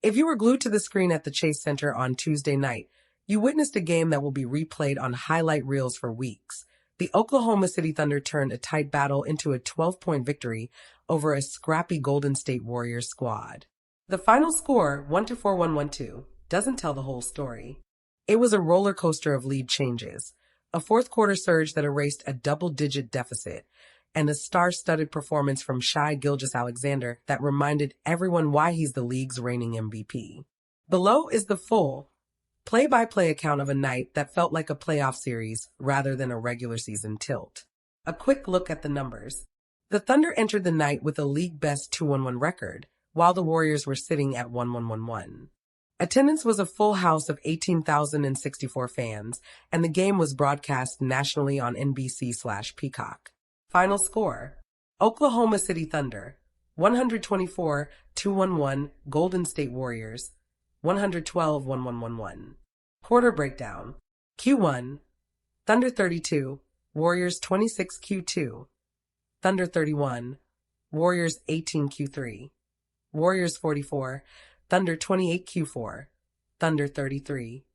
If you were glued to the screen at the Chase Center on Tuesday night, you witnessed a game that will be replayed on highlight reels for weeks. The Oklahoma City Thunder turned a tight battle into a 12-point victory over a scrappy Golden State Warriors squad. The final score, 124-112, doesn't tell the whole story. It was a roller coaster of lead changes, a fourth-quarter surge that erased a double-digit deficit, and a star-studded performance from Shai Gilgeous Alexander that reminded everyone why he's the league's reigning MVP. Below is the full, play-by-play account of a night that felt like a playoff series rather than a regular season tilt. A quick look at the numbers. The Thunder entered the night with a league-best 2-1-1 record, while the Warriors were sitting at 1-1-1-1. Attendance was a full house of 18,064 fans, and the game was broadcast nationally on NBC/Peacock. Final score: Oklahoma City Thunder, 124-211, Golden State Warriors, 112-1111. Quarter breakdown: Q1, Thunder 32, Warriors 26 Q2, Thunder 31, Warriors 18 Q3, Warriors 44, Thunder 28 Q4, Thunder 33,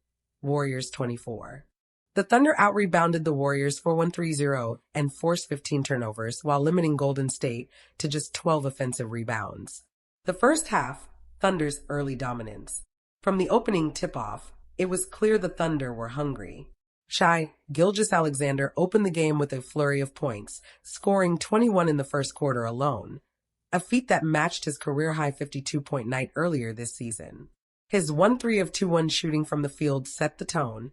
Warriors 24. The Thunder out-rebounded the Warriors for 130 and forced 15 turnovers while limiting Golden State to just 12 offensive rebounds. The first half, Thunder's early dominance. From the opening tip-off, it was clear the Thunder were hungry. Shai Gilgeous Alexander opened the game with a flurry of points, scoring 21 in the first quarter alone, a feat that matched his career-high 52-point night earlier this season. His 1-3 of 2-1 shooting from the field set the tone,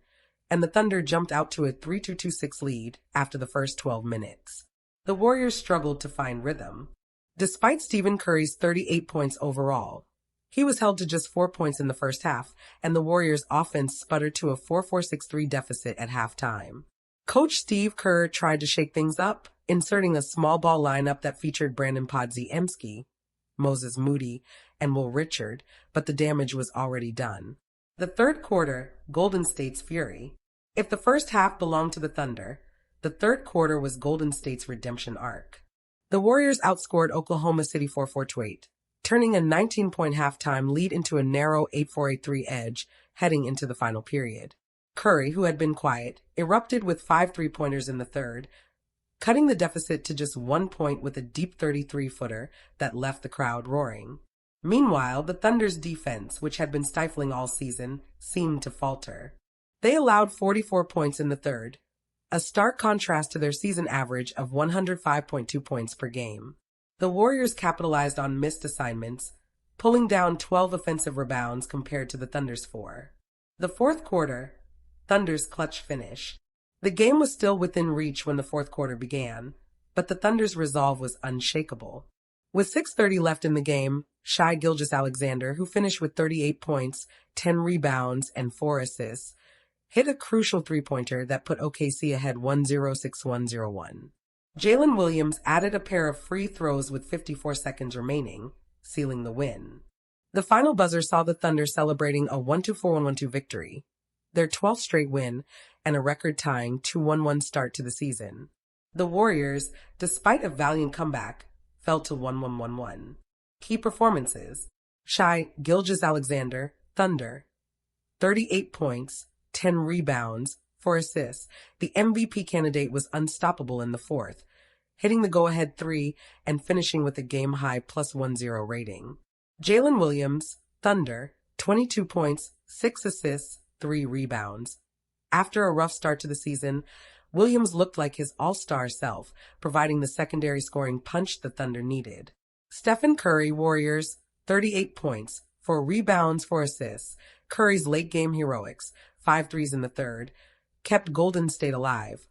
and the Thunder jumped out to a 3-2-2-6 lead after the first 12 minutes. The Warriors struggled to find rhythm. Despite Stephen Curry's 38 points overall, he was held to just 4 points in the first half, and the Warriors' offense sputtered to a 4-4-6-3 deficit at halftime. Coach Steve Kerr tried to shake things up, inserting a small ball lineup that featured Brandon Podziemski, Moses Moody, and Will Richard, but the damage was already done. The third quarter, Golden State's fury. If the first half belonged to the Thunder, the third quarter was Golden State's redemption arc. The Warriors outscored Oklahoma City 4-4-8, turning a 19-point halftime lead into a narrow 8-4-8-3 edge heading into the final period. Curry, who had been quiet, erupted with 5 three-pointers in the third, cutting the deficit to just 1 point with a deep 33-footer that left the crowd roaring. Meanwhile, the Thunder's defense, which had been stifling all season, seemed to falter. They allowed 44 points in the third, a stark contrast to their season average of 105.2 points per game. The Warriors capitalized on missed assignments, pulling down 12 offensive rebounds compared to the Thunder's 4. The fourth quarter, Thunder's clutch finish. The game was still within reach when the fourth quarter began, but the Thunder's resolve was unshakable. With 6:30 left in the game, Shai Gilgeous Alexander, who finished with 38 points, 10 rebounds, and 4 assists, hit a crucial three-pointer that put OKC ahead 1-0-6-1-0-1. Jalen Williams added a pair of free throws with 54 seconds remaining, sealing the win. The final buzzer saw the Thunder celebrating a 1-2-4-1-1-2 victory, their 12th straight win, and a record-tying 2-1-1 start to the season. The Warriors, despite a valiant comeback, fell to 1-1-1-1. Key performances: Shai Gilgeous Alexander, Thunder, 38 points, 10 rebounds, 4 assists. The MVP candidate was unstoppable in the fourth, hitting the go-ahead 3 and finishing with a game-high +1-0 rating. Jalen Williams, Thunder, 22 points, 6 assists, 3 rebounds. After a rough start to the season, Williams looked like his all-star self, providing the secondary scoring punch the Thunder needed. Stephen Curry, Warriors, 38 points, 4 rebounds, 4 assists. Curry's late-game heroics, 5 threes in the third, kept Golden State alive,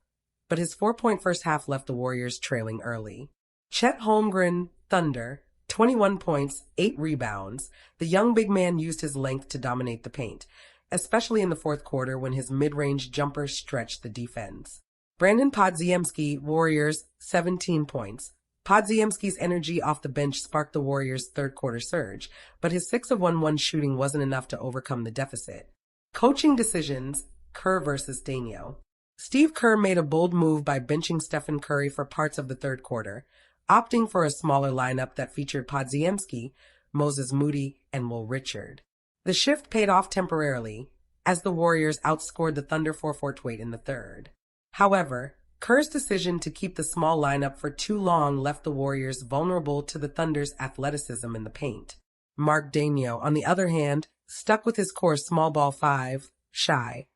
but his 4-point first half left the Warriors trailing early. Chet Holmgren, Thunder, 21 points, 8 rebounds. The young big man used his length to dominate the paint, especially in the fourth quarter when his mid-range jumper stretched the defense. Brandon Podziemski, Warriors, 17 points. Podziemski's energy off the bench sparked the Warriors' third-quarter surge, but his 6 of 1-1 shooting wasn't enough to overcome the deficit. Coaching decisions: Kerr versus Daigneault. Steve Kerr made a bold move by benching Stephen Curry for parts of the third quarter, opting for a smaller lineup that featured Podziemski, Moses Moody, and Will Richard. The shift paid off temporarily, as the Warriors outscored the Thunder 4-4 in the third. However, Kerr's decision to keep the small lineup for too long left the Warriors vulnerable to the Thunder's athleticism in the paint. Mark Daigneault, on the other hand, stuck with his core small ball five, Shai,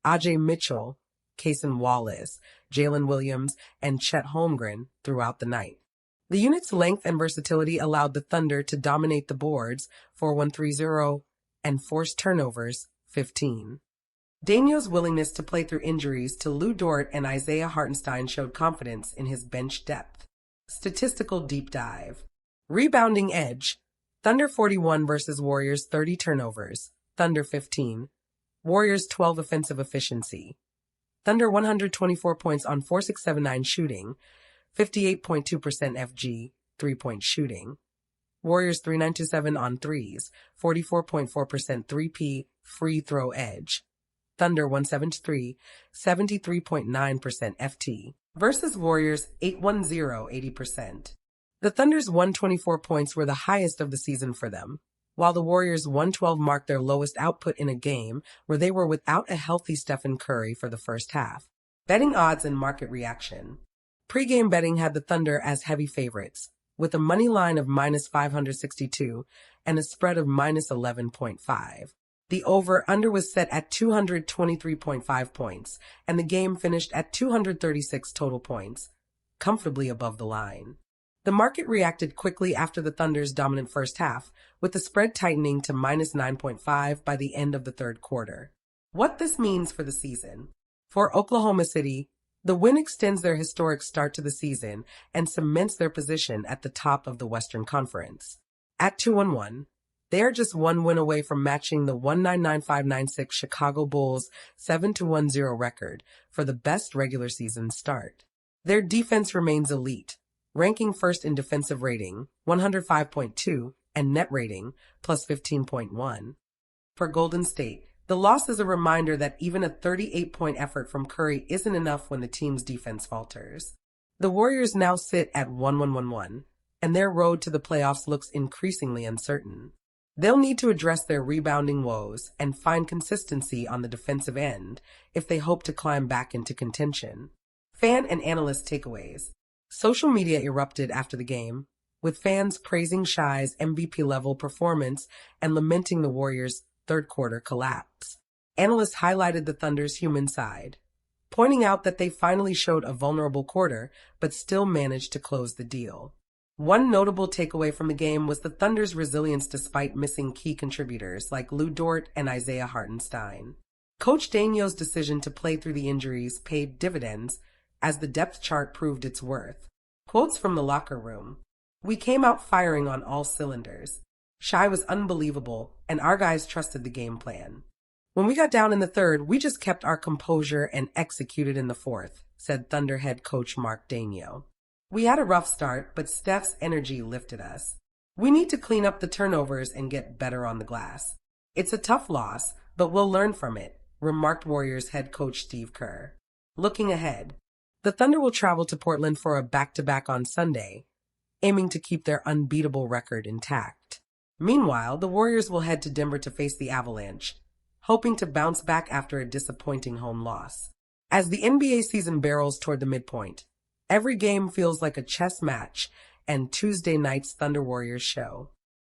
Ajay Mitchell, Cason Wallace, Jalen Williams, and Chet Holmgren throughout the night. The unit's length and versatility allowed the Thunder to dominate the boards 4-1-3-0 and force turnovers 15. Daigneault's willingness to play through injuries to Lou Dort and Isaiah Hartenstein showed confidence in his bench depth. Statistical deep dive. Rebounding edge. Thunder 41 versus Warriors 30 turnovers. Thunder 15. Warriors 12 offensive efficiency. Thunder 124 points on 4-6-7-9 shooting. 58.2% FG, 3-point shooting. Warriors 3-9-2-7 on threes. 44.4% 3P, free throw edge. Thunder 1-7-3, 73.9% FT, versus Warriors 8-1-0, 80%. The Thunder's 124 points were the highest of the season for them, while the Warriors' 112 marked their lowest output in a game where they were without a healthy Stephen Curry for the first half. Betting odds and market reaction. Pre-game betting had the Thunder as heavy favorites, with a money line of -562 and a spread of -11.5. The over-under was set at 223.5 points, and the game finished at 236 total points, comfortably above the line. The market reacted quickly after the Thunder's dominant first half, with the spread tightening to -9.5 by the end of the third quarter. What this means for the season. For Oklahoma City, the win extends their historic start to the season and cements their position at the top of the Western Conference. At 2-1, they are just one win away from matching the 1995-96 Chicago Bulls 7-1-0 record for the best regular season start. Their defense remains elite, ranking first in defensive rating, 105.2, and net rating, plus 15.1. For Golden State, the loss is a reminder that even a 38-point effort from Curry isn't enough when the team's defense falters. The Warriors now sit at 1-1-1-1, and their road to the playoffs looks increasingly uncertain. They'll need to address their rebounding woes and find consistency on the defensive end if they hope to climb back into contention. Fan and analyst takeaways. Social media erupted after the game, with fans praising Shai's MVP-level performance and lamenting the Warriors' third-quarter collapse. Analysts highlighted the Thunder's human side, pointing out that they finally showed a vulnerable quarter but still managed to close the deal. One notable takeaway from the game was the Thunder's resilience despite missing key contributors like Lou Dort and Isaiah Hartenstein. Coach Daigneault's decision to play through the injuries paid dividends as the depth chart proved its worth. Quotes from the locker room. We came out firing on all cylinders. Shai was unbelievable, and our guys trusted the game plan. When we got down in the third, we just kept our composure and executed in the fourth, said Thunder head coach Mark Daigneault. We had a rough start, but Steph's energy lifted us. We need to clean up the turnovers and get better on the glass. It's a tough loss, but we'll learn from it, remarked Warriors head coach Steve Kerr. Looking ahead, the Thunder will travel to Portland for a back-to-back on Sunday, aiming to keep their unbeatable record intact. Meanwhile, the Warriors will head to Denver to face the Avalanche, hoping to bounce back after a disappointing home loss. As the NBA season barrels toward the midpoint, every game feels like a chess match and Tuesday night's Thunder Warriors show.